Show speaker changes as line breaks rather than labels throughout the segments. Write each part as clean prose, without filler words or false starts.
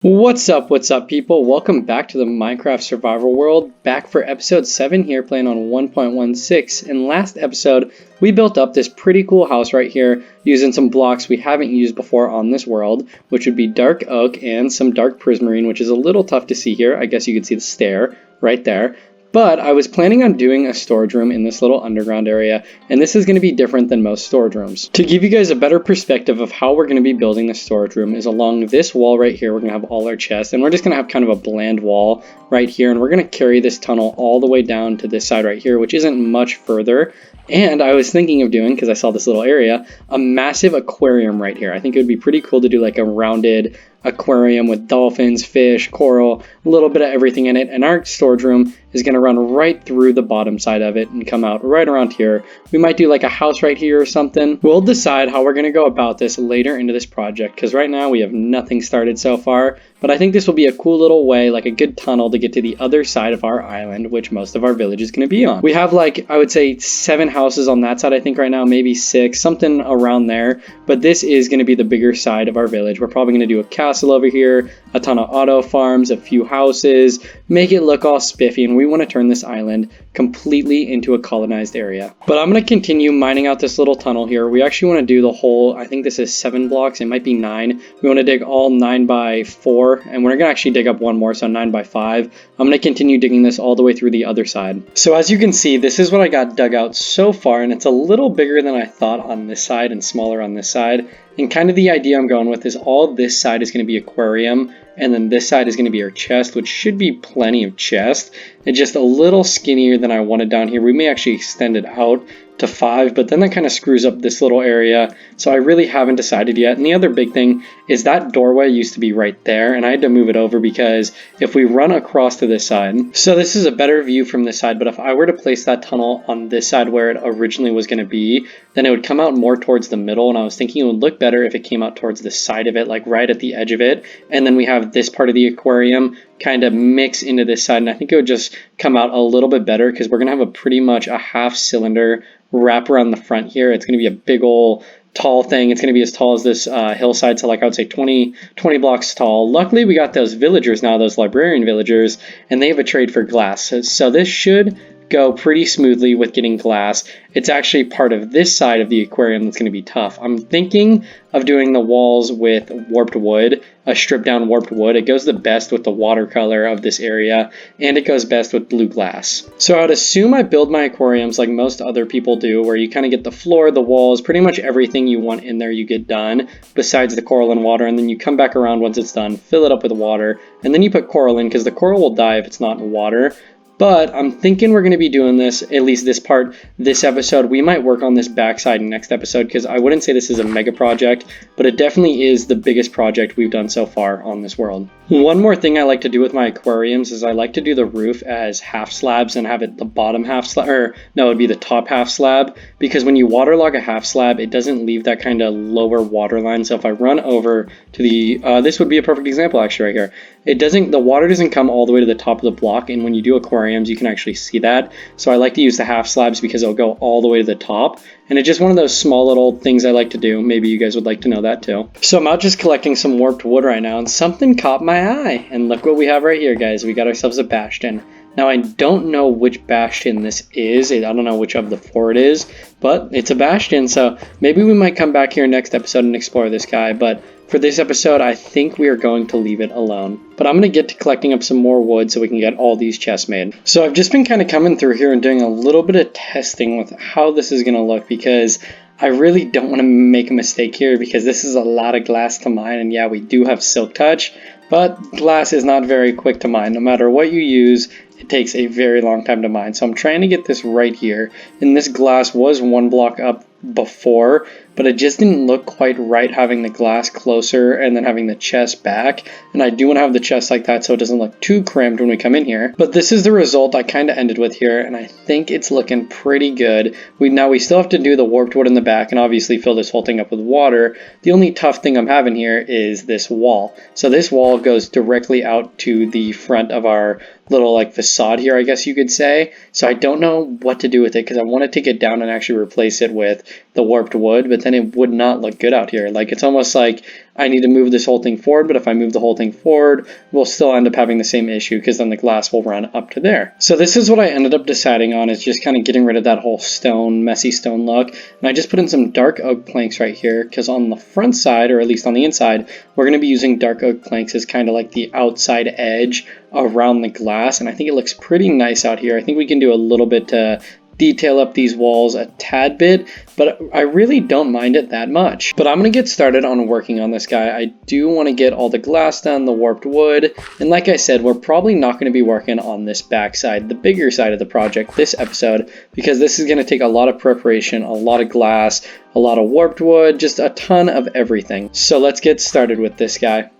What's up people? Welcome back to the Minecraft survival world, back for episode 7 here playing on 1.16. In last episode, we built up this pretty cool house right here using some blocks we haven't used before on this world, which would be dark oak and some dark prismarine, which is a little tough to see here. I guess you can see the stair right there. But I was planning on doing a storage room in this little underground area, and this is going to be different than most storage rooms. To give you guys a better perspective of how we're going to be building this storage room is along this wall right here, we're going to have all our chests, and we're just going to have kind of a bland wall right here, and we're going to carry this tunnel all the way down to this side right here, which isn't much further. And I was thinking of doing, because I saw this little area, a massive aquarium right here. I think it would be pretty cool to do like a rounded aquarium with dolphins, fish, coral, a little bit of everything in it. And our storage room is going to run right through the bottom side of it and come out right around here. We might do like a house right here or something. We'll decide how we're going to go about this later into this project, because right now we have nothing started so far. But I think this will be a cool little way, like a good tunnel to get to the other side of our island, which most of our village is going to be on. We have like, I would say 7 houses on that side, I think right now, maybe 6, something around there. But this is going to be the bigger side of our village. We're probably going to do a castle over here, a ton of auto farms, a few houses, make it look all spiffy, and we want to turn this island completely into a colonized area. But I'm going to continue mining out this little tunnel here. We actually want to do the whole, I think this is 7 blocks, it might be 9. We want to dig all 9 by 4, and we're going to actually dig up one more, so 9 by 5. I'm going to continue digging this all the way through the other side. So as you can see, this is what I got dug out so far, and it's a little bigger than I thought on this side and smaller on this side. And kind of the idea I'm going with is all this side is going to be aquarium, and then this side is going to be our chest, which should be plenty of chest. It's just a little skinnier than I wanted down here. We may actually extend it out to 5, but then that kind of screws up this little area, so I really haven't decided yet. And the other big thing is that doorway used to be right there, and I had to move it over because if we run across to this side, so this is a better view from this side, but if I were to place that tunnel on this side where it originally was going to be, then it would come out more towards the middle, and I was thinking it would look better if it came out towards the side of it, like right at the edge of it, and then we have this part of the aquarium kind of mix into this side, and I think it would just come out a little bit better because we're going to have a pretty much a half cylinder wrap around the front here. It's going to be a big old tall thing. It's going to be as tall as this hillside, so like I would say 20 blocks tall. Luckily we got those villagers now, those librarian villagers, and they have a trade for glass, so this should go pretty smoothly with getting glass. It's actually part of this side of the aquarium that's going to be tough. I'm thinking of doing the walls with warped wood, a stripped down warped wood. It goes the best with the watercolor of this area, and it goes best with blue glass. So I'd assume I build my aquariums like most other people do, where you kind of get the floor, the walls, pretty much everything you want in there you get done, besides the coral and water, and then you come back around once it's done, fill it up with water, and then you put coral in, because the coral will die if it's not in water. But I'm thinking we're going to be doing this, at least this part, this episode. We might work on this backside next episode, because I wouldn't say this is a mega project, but it definitely is the biggest project we've done so far on this world. One more thing I like to do with my aquariums is I like to do the roof as half slabs and have it the bottom half slab, or no, it'd be the top half slab, because when you waterlog a half slab, it doesn't leave that kind of lower water line. So if I run over to the, this would be a perfect example actually right here. The water doesn't come all the way to the top of the block, and when you do aquariums, you can actually see that. So I like to use the half slabs because it'll go all the way to the top, and it's just one of those small little things I like to do. Maybe you guys would like to know that too. So I'm out just collecting some warped wood right now, and something caught my eye, and look what we have right here, guys. We got ourselves a bastion. Now I don't know which bastion this is. I don't know which of the 4 it is, but it's a bastion, so maybe we might come back here next episode and explore this guy. But for this episode, I think we are going to leave it alone. But I'm going to get to collecting up some more wood so we can get all these chests made. So I've just been kind of coming through here and doing a little bit of testing with how this is going to look, because I really don't want to make a mistake here, because this is a lot of glass to mine. And yeah, we do have silk touch, but glass is not very quick to mine. No matter what you use, it takes a very long time to mine. So I'm trying to get this right here. And this glass was 1 block up before, but it just didn't look quite right having the glass closer and then having the chest back. And I do want to have the chest like that so it doesn't look too cramped when we come in here. But this is the result I kind of ended with here, and I think it's looking pretty good. We still have to do the warped wood in the back and obviously fill this whole thing up with water. The only tough thing I'm having here is this wall. So this wall goes directly out to the front of our little like facade here, I guess you could say. So I don't know what to do with it, because I want to take it down and actually replace it with the warped wood, but then then it would not look good out here. Like, it's almost like I need to move this whole thing forward, but if I move the whole thing forward, we'll still end up having the same issue because then the glass will run up to there. So this is what I ended up deciding on, is just kind of getting rid of that whole stone, messy stone look. And I just put in some dark oak planks right here because on the front side, or at least on the inside, we're going to be using dark oak planks as kind of like the outside edge around the glass. And I think it looks pretty nice out here. I think we can do a little bit to detail up these walls a tad bit, but I really don't mind it that much. But I'm gonna get started on working on this guy. I do want to get all the glass done, the warped wood, and like I said, we're probably not going to be working on this back side, the bigger side of the project this episode, because this is going to take a lot of preparation, a lot of glass, a lot of warped wood, just a ton of everything. So let's get started with this guy.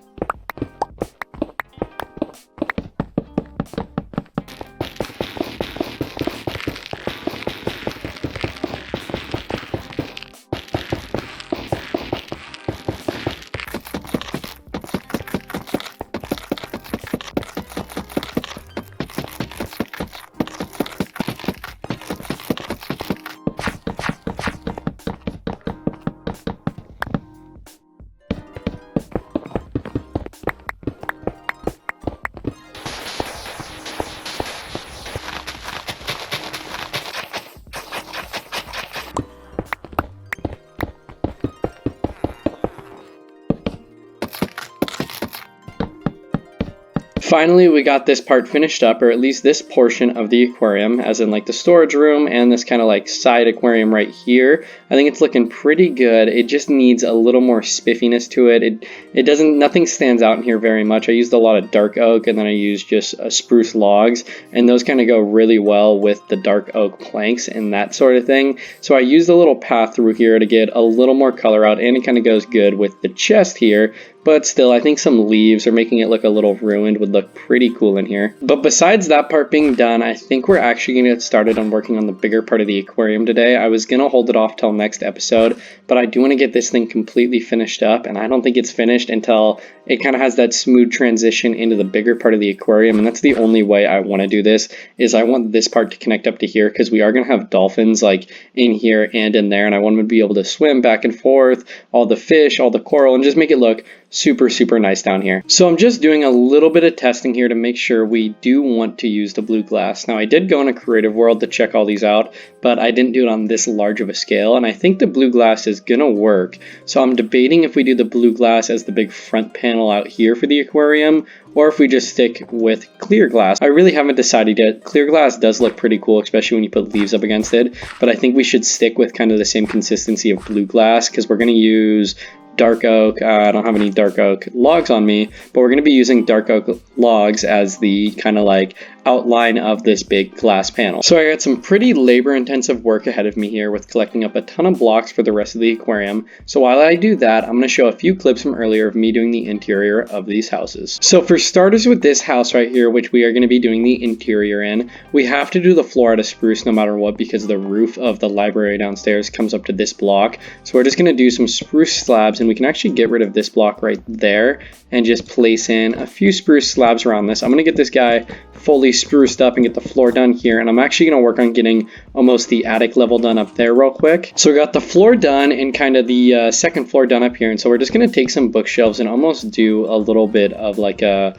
Finally, we got this part finished up, or at least this portion of the aquarium, as in like the storage room and this kind of like side aquarium right here. I think it's looking pretty good. It just needs a little more spiffiness to it. Nothing stands out in here very much. I used a lot of dark oak, and then I used just spruce logs, and those kind of go really well with the dark oak planks and that sort of thing. So I used a little path through here to get a little more color out, and it kind of goes good with the chest here. But still, I think some leaves or making it look a little ruined would look pretty cool in here. But besides that part being done, I think we're actually going to get started on working on the bigger part of the aquarium today. I was going to hold it off till next episode, but I do want to get this thing completely finished up, and I don't think it's finished until it kind of has that smooth transition into the bigger part of the aquarium. And that's the only way I want to do this, is I want this part to connect up to here, because we are going to have dolphins like in here and in there, and I want them to be able to swim back and forth, all the fish, all the coral, and just make it look super nice down here. So I'm just doing a little bit of testing here to make sure we do want to use the blue glass. Now, I did go in a creative world to check all these out, but I didn't do it on this large of a scale, and I think the blue glass is gonna work. So I'm debating if we do the blue glass as the big front panel out here for the aquarium, or if we just stick with clear glass. I really haven't decided yet. Clear glass does look pretty cool, especially when you put leaves up against it, but I think we should stick with kind of the same consistency of blue glass, because we're gonna use dark oak. I don't have any dark oak logs on me, but we're going to be using dark oak logs as the kind of like outline of this big glass panel. So I got some pretty labor intensive work ahead of me here with collecting up a ton of blocks for the rest of the aquarium. So while I do that, I'm going to show a few clips from earlier of me doing the interior of these houses. So for starters, with this house right here, which we are going to be doing the interior in, we have to do the floor out of spruce no matter what, because the roof of the library downstairs comes up to this block. So we're just going to do some spruce slabs, and we can actually get rid of this block right there and just place in a few spruce slabs around this. I'm going to get this guy fully spruced up and get the floor done here, and I'm actually going to work on getting almost the attic level done up there real quick. So we got the floor done and kind of the second floor done up here, and so we're just going to take some bookshelves and almost do a little bit of like a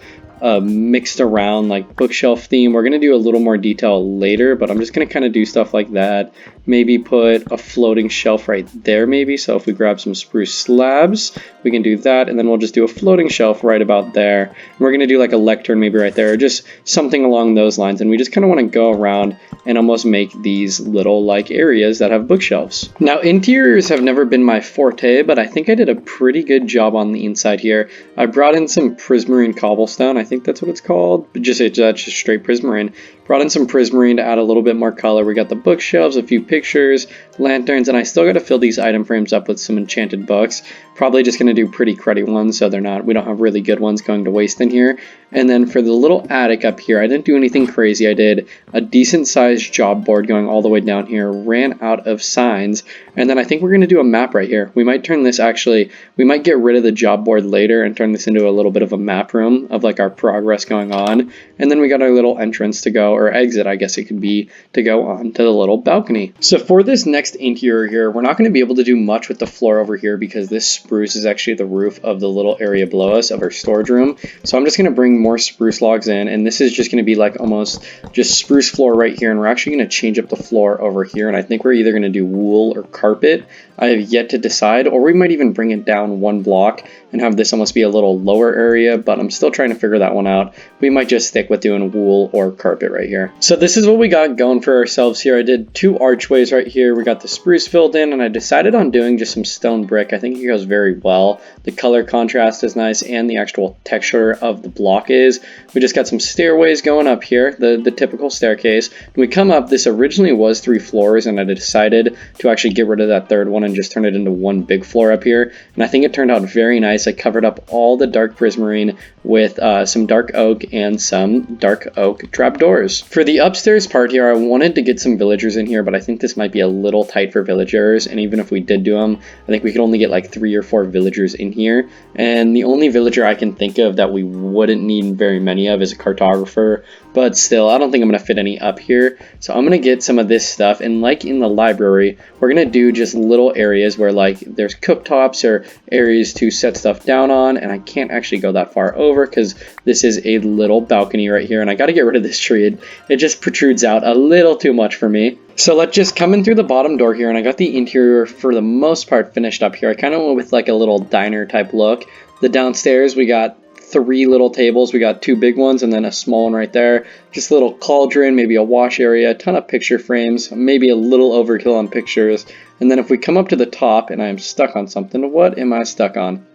mixed around like bookshelf theme. We're going to do a little more detail later, but I'm just going to kind of do stuff like that. Maybe put a floating shelf right there maybe. So if we grab some spruce slabs, we can do that, and then we'll just do a floating shelf right about there. And we're going to do like a lectern maybe right there, or just something along those lines. And we just kind of want to go around and almost make these little like areas that have bookshelves. Now, interiors have never been my forte, but I think I did a pretty good job on the inside here. I brought in some prismarine cobblestone. I think that's what it's called. That's just straight prismarine. Brought in some prismarine to add a little bit more color. We got the bookshelves, a few pictures, lanterns, and I still got to fill these item frames up with some enchanted books. Probably just going to do pretty cruddy ones, so we don't have really good ones going to waste in here. And then for the little attic up here, I didn't do anything crazy. I did a decent sized job board going all the way down here, ran out of signs, and then I think we're going to do a map right here. We might turn this we might get rid of the job board later and turn this into a little bit of a map room of like our progress going on. And then we got our little entrance to go, or exit, I guess it could be, to go on to the little balcony. So for this next interior here, we're not going to be able to do much with the floor over here because this spruce is actually the roof of the little area below us of our storage room. So I'm just going to bring more spruce logs in, and this is just going to be like almost just spruce floor right here, and we're actually going to change up the floor over here, and I think we're either going to do wool or carpet. I have yet to decide, or we might even bring it down one block and have this almost be a little lower area, but I'm still trying to figure that one out. We might just stick with doing wool or carpet right here. So this is what we got going for ourselves here. I did 2 archways right here. We got the spruce filled in, and I decided on doing just some stone brick. I think it goes very well. The color contrast is nice, and the actual texture of the block is. We just got some stairways going up here, the typical staircase. When we come up, this originally was 3 floors, and I decided to actually get rid of that 3rd one and just turn it into one big floor up here. And I think it turned out very nice. I covered up all the dark prismarine with some dark oak and some dark oak trapdoors. For the upstairs part here, I wanted to get some villagers in here, but I think this might be a little tight for villagers, and even if we did do them, I think we could only get like 3 or 4 villagers in here, and the only villager I can think of that we wouldn't need very many of is a cartographer, but still, I don't think I'm going to fit any up here, so I'm going to get some of this stuff, and like in the library, we're going to do just little areas where like there's cooktops or areas to set stuff down on, and I can't actually go that far over because this is a little balcony right here, and I got to get rid of this tree. It just protrudes out a little too much for me. So let's just come in through the bottom door here, and I got the interior for the most part finished up here. I kind of went with like a little diner type look. The downstairs, we got 3 little tables. We got 2 big ones and then a small one right there. Just a little cauldron, maybe a wash area, a ton of picture frames, maybe a little overkill on pictures. And then if we come up to the top, and I am stuck on something, what am I stuck on?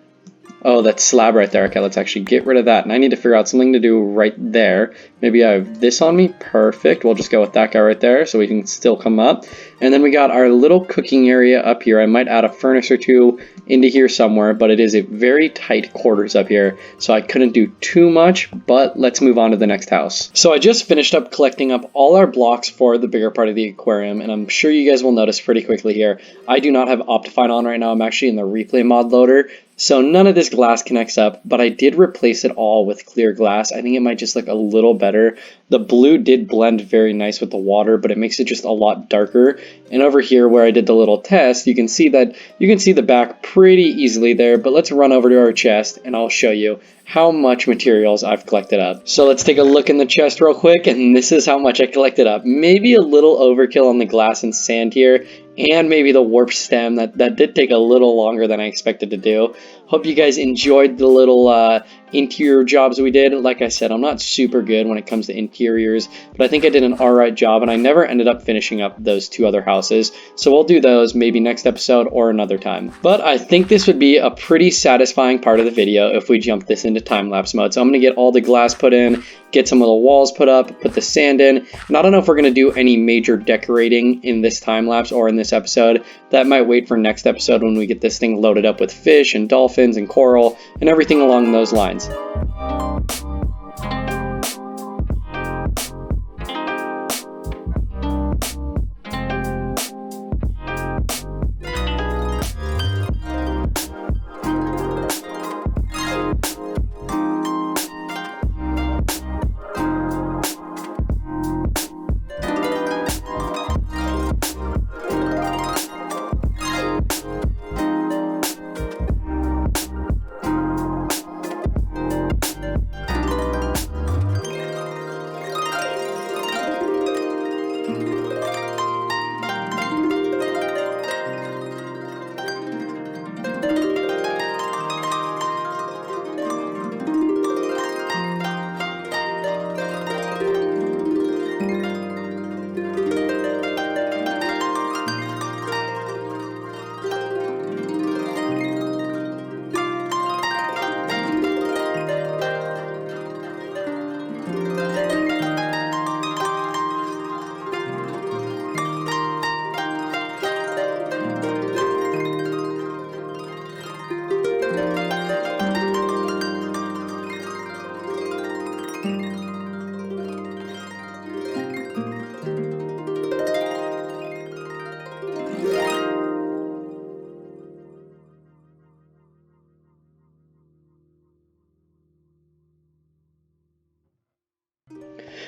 Oh, that slab right there. Okay, let's actually get rid of that. And I need to figure out something to do right there. Maybe I have this on me. Perfect. We'll just go with that guy right there so we can still come up. And then we got our little cooking area up here. I might add a furnace or 2 into here somewhere, but it is a very tight quarters up here, so I couldn't do too much, but let's move on to the next house. So I just finished up collecting up all our blocks for the bigger part of the aquarium, and I'm sure you guys will notice pretty quickly here, I do not have Optifine on right now. I'm actually in the replay mod loader, so none of this glass connects up, but I did replace it all with clear glass. I think it might just look a little better. The blue did blend very nice with the water, but it makes it just a lot darker. And over here where I did the little test, you can see the back pretty easily there, but let's run over to our chest and I'll show you how much materials I've collected up. So let's take a look in the chest real quick, and this is how much I collected up. Maybe a little overkill on the glass and sand here, and maybe the warp stem. That did take a little longer than I expected to do. Hope you guys enjoyed the little interior jobs we did. Like I said, I'm not super good when it comes to interiors, but I think I did an alright job, and I never ended up finishing up those 2 other houses, so we'll do those maybe next episode or another time. But I think this would be a pretty satisfying part of the video if we jump this into time-lapse mode. So I'm going to get all the glass put in, get some of the walls put up, put the sand in, and I don't know if we're going to do any major decorating in this time-lapse or in this episode. That might wait for next episode when we get this thing loaded up with fish and dolphins and coral and everything along those lines.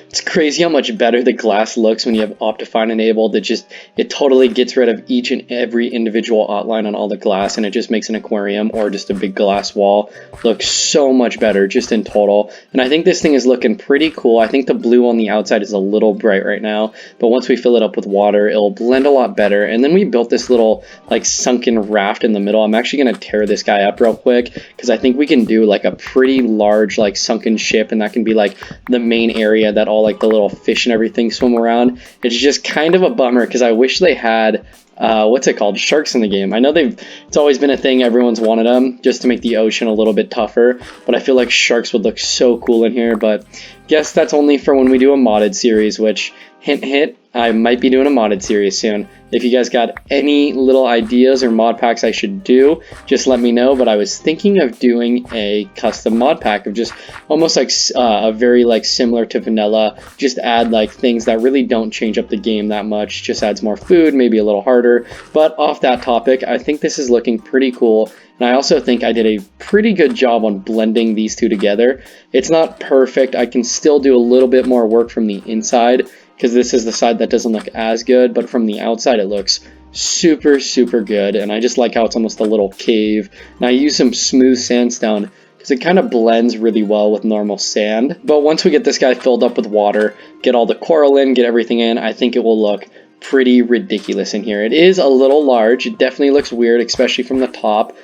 It's crazy how much better the glass looks when you have Optifine enabled. It totally gets rid of each and every individual outline on all the glass, and it just makes an aquarium or just a big glass wall look so much better just in total. And I think this thing is looking pretty cool. I think the blue on the outside is a little bright right now, but once we fill it up with water, it'll blend a lot better. And then we built this little like sunken raft in the middle. I'm actually going to tear this guy up real quick because I think we can do like a pretty large like sunken ship, and that can be like the main area that all like the little fish and everything swim around. It's just kind of a bummer because I wish they had what's it called, sharks in the game. I know it's always been a thing, everyone's wanted them just to make the ocean a little bit tougher, but I feel like sharks would look so cool in here. But guess that's only for when we do a modded series, which hint hint, I might be doing a modded series soon. If you guys got any little ideas or mod packs I should do, just let me know. But I was thinking of doing a custom mod pack of just almost like a very like similar to vanilla, just add like things that really don't change up the game that much, just adds more food, maybe a little harder. But off that topic, I think this is looking pretty cool. And I also think I did a pretty good job on blending these two together. It's not perfect. I can still do a little bit more work from the inside, because this is the side that doesn't look as good, but from the outside it looks super, super good. And I just like how it's almost a little cave. And I use some smooth sandstone because it kind of blends really well with normal sand. But once we get this guy filled up with water, get all the coral in, get everything in, I think it will look pretty ridiculous in here. It is a little large. It definitely looks weird, especially from the top.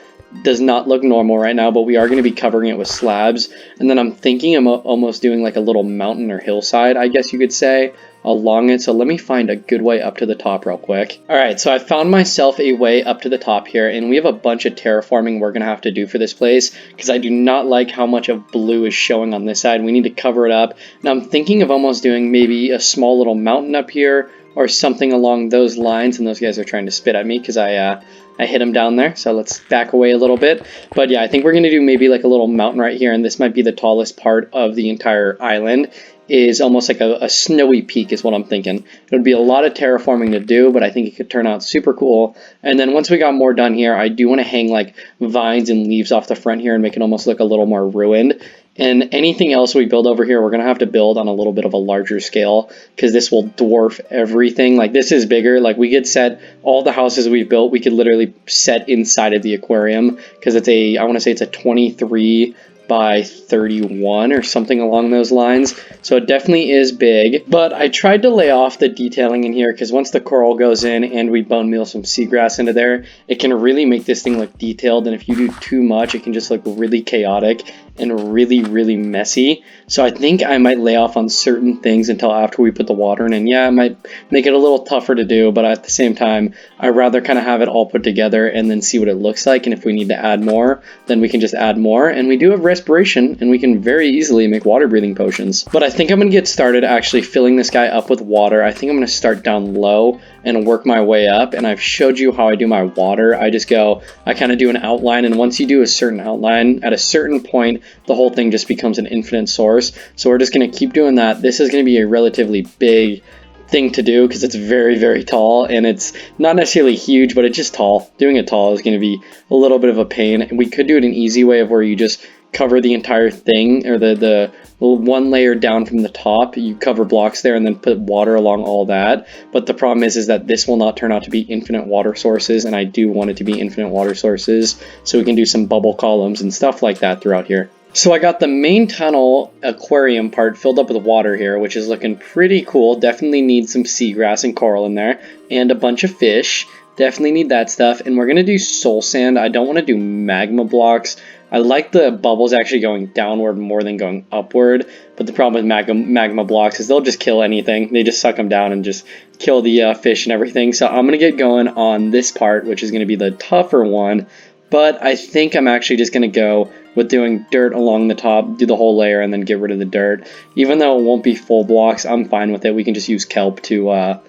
Does not look normal right now, but we are going to be covering it with slabs. And then I'm thinking I'm almost doing like a little mountain or hillside, I guess you could say, along it. So let me find a good way up to the top real quick. All right, so I found myself a way up to the top here, and we have a bunch of terraforming we're going to have to do for this place because I do not like how much of blue is showing on this side. We need to cover it up. And I'm thinking of almost doing maybe a small little mountain up here or something along those lines. And those guys are trying to spit at me because I hit him down there, so let's back away a little bit. But yeah, I think we're going to do maybe like a little mountain right here, and this might be the tallest part of the entire island. Is almost like a snowy peak is what I'm thinking. It would be a lot of terraforming to do, but I think it could turn out super cool. And then once we got more done here, I do want to hang like vines and leaves off the front here and make it almost look a little more ruined. And anything else we build over here, we're going to have to build on a little bit of a larger scale because this will dwarf everything. Like this is bigger. Like we could set all the houses we've built, we could literally set inside of the aquarium because it's I want to say it's a 23 by 31 or something along those lines. So it definitely is big, but I tried to lay off the detailing in here because once the coral goes in and we bone meal some seagrass into there, it can really make this thing look detailed. And if you do too much, it can just look really chaotic and really, really messy. So I think I might lay off on certain things until after we put the water in. And yeah, it might make it a little tougher to do, but at the same time, I'd rather kind of have it all put together and then see what it looks like. And if we need to add more, then we can just add more. And we do have respiration, and we can very easily make water breathing potions. But I think I'm going to get started actually filling this guy up with water. I think I'm going to start down low and work my way up. And I've showed you how I do my water. I kind of do an outline, and once you do a certain outline, at a certain point, the whole thing just becomes an infinite source. So we're just going to keep doing that. This is going to be a relatively big thing to do because it's very, very tall, and it's not necessarily huge, but it's just tall. Doing it tall is going to be a little bit of a pain. And we could do it an easy way of where you just cover the entire thing, or the one layer down from the top, you cover blocks there and then put water along all that. But the problem is that this will not turn out to be infinite water sources, and I do want it to be infinite water sources so we can do some bubble columns and stuff like that throughout here. So I got the main tunnel aquarium part filled up with water here, which is looking pretty cool. Definitely need some seagrass and coral in there, and a bunch of fish. Definitely need that stuff. And we're going to do soul sand. I don't want to do magma blocks. I like the bubbles actually going downward more than going upward. But the problem with magma blocks is they'll just kill anything. They just suck them down and just kill the fish and everything. So I'm going to get going on this part, which is going to be the tougher one. But I think I'm actually just going to go with doing dirt along the top, do the whole layer, and then get rid of the dirt. Even though it won't be full blocks, I'm fine with it. We can just use kelp to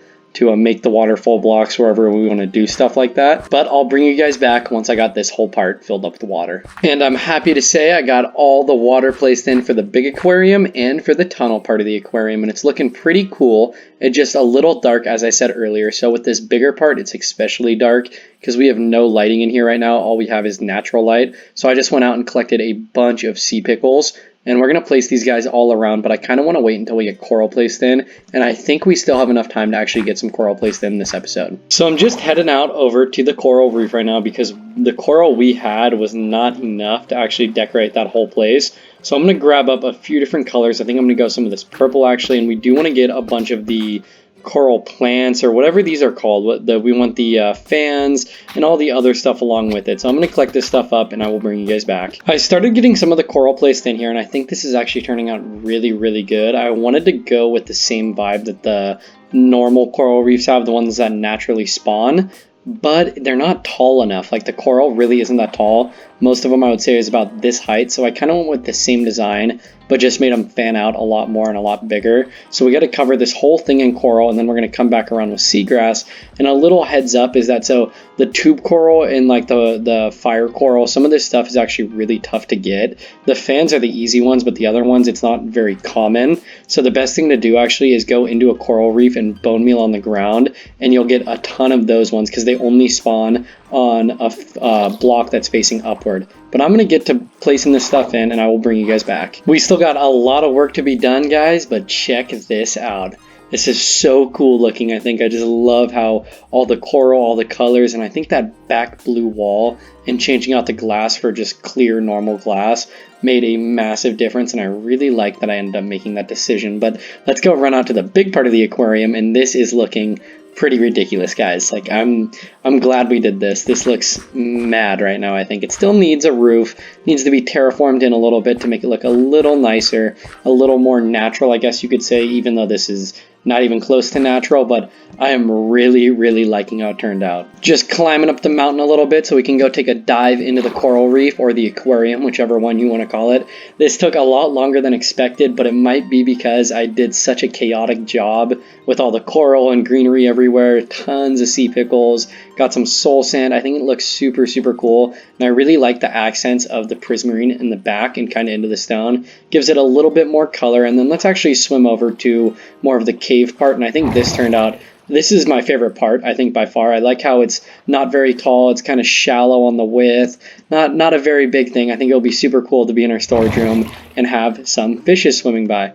make the water full blocks wherever we want to do stuff like that. But I'll bring you guys back once I got this whole part filled up with water. And I'm happy to say I got all the water placed in for the big aquarium and for the tunnel part of the aquarium, and it's looking pretty cool. It's just a little dark, as I said earlier. So with this bigger part, it's especially dark because we have no lighting in here right now. All we have is natural light. So I just went out and collected a bunch of sea pickles, and we're going to place these guys all around, but I kind of want to wait until we get coral placed in, and I think we still have enough time to actually get some coral placed in this episode. So I'm just heading out over to the coral reef right now because the coral we had was not enough to actually decorate that whole place. So I'm going to grab up a few different colors. I think I'm going to go some of this purple actually, and we do want to get a bunch of the coral plants or whatever these are called. We want the fans and all the other stuff along with it. So I'm going to collect this stuff up and I will bring you guys back. I started getting some of the coral placed in here and I think this is actually turning out really, really good. I wanted to go with the same vibe that the normal coral reefs have, the ones that naturally spawn, but they're not tall enough. Like the coral really isn't that tall. Most of them I would say is about this height. So I kind of went with the same design, but just made them fan out a lot more and a lot bigger. So we got to cover this whole thing in coral, and then we're going to come back around with seagrass. And a little heads up is that so the tube coral and like the fire coral, some of this stuff is actually really tough to get. The fans are the easy ones, but the other ones, it's not very common. So the best thing to do actually is go into a coral reef and bone meal on the ground, and you'll get a ton of those ones because they only spawn on a block that's facing upward. But I'm going to get to placing this stuff in and I will bring you guys back. We still got a lot of work to be done, guys, but check this out. This is so cool looking. I think I just love how all the coral, all the colors, and I think that back blue wall and changing out the glass for just clear normal glass made a massive difference, and I really like that I ended up making that decision. But let's go run out to the big part of the aquarium, and this is looking pretty ridiculous, guys. Like I'm glad we did this. This looks mad right now. I think it still needs a roof, needs to be terraformed in a little bit to make it look a little nicer, a little more natural, I guess you could say, even though this is not even close to natural, but I am really, really liking how it turned out. Just climbing up the mountain a little bit so we can go take a dive into the coral reef or the aquarium, whichever one you want to call it. This took a lot longer than expected, but it might be because I did such a chaotic job with all the coral and greenery everywhere, tons of sea pickles, got some soul sand. I think it looks super, super cool, and I really like the accents of the prismarine in the back and kind of into the stone. Gives it a little bit more color, and then let's actually swim over to more of the cave part, and I think this turned out, this is my favorite part, I think, by far. I like how it's not very tall, it's kind of shallow on the width, not a very big thing. I think it'll be super cool to be in our storage room and have some fishes swimming by.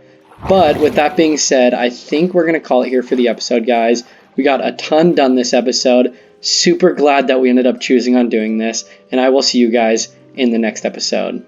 But with that being said, I think we're going to call it here for the episode, guys. We got a ton done this episode. Super glad that we ended up choosing on doing this, and I will see you guys in the next episode.